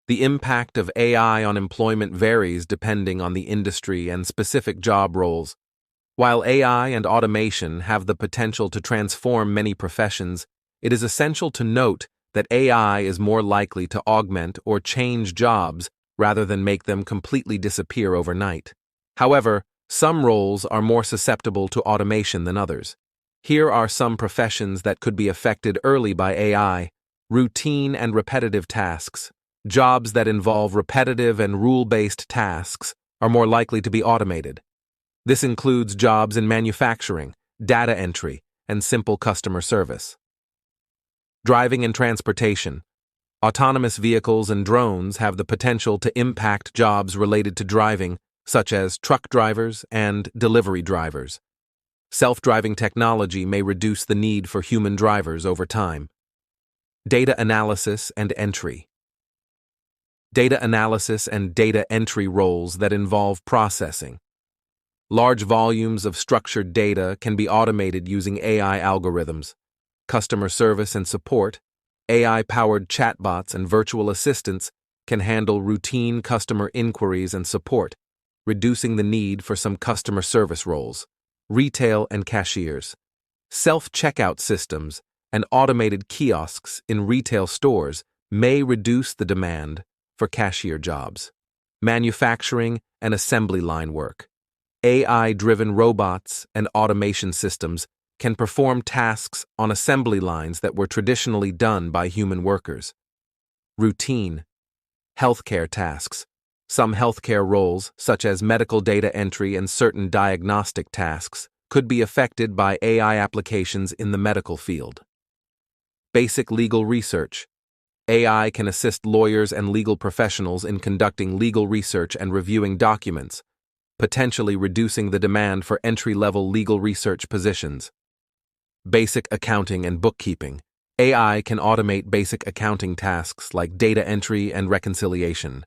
The impact of AI on employment varies depending on the industry and specific job roles. While AI and automation have the potential to transform many professions, it is essential to note that AI is more likely to augment or change jobs rather than make them completely disappear overnight. However, some roles are more susceptible to automation than others. Here are some professions that could be affected early by AI: routine and repetitive tasks. Jobs that involve repetitive and rule-based tasks are more likely to be automated. This includes jobs in manufacturing, data entry, and simple customer service. Driving and transportation. Autonomous vehicles and drones have the potential to impact jobs related to driving, such as truck drivers and delivery drivers. Self-driving technology may reduce the need for human drivers over time. Data analysis and entry. Data analysis and data entry roles that involve processing. Large volumes of structured data can be automated using AI algorithms. Customer service and support. AI-powered chatbots and virtual assistants can handle routine customer inquiries and support, reducing the need for some customer service roles. Retail and cashiers. Self-checkout systems and automated kiosks in retail stores may reduce the demand for cashier jobs. Manufacturing and assembly line work. AI-driven robots and automation systems can perform tasks on assembly lines that were traditionally done by human workers. Routine. Healthcare tasks. Some healthcare roles, such as medical data entry and certain diagnostic tasks, could be affected by AI applications in the medical field. Basic legal research. AI can assist lawyers and legal professionals in conducting legal research and reviewing documents, potentially reducing the demand for entry-level legal research positions. Basic accounting and bookkeeping. AI can automate basic accounting tasks like data entry and reconciliation.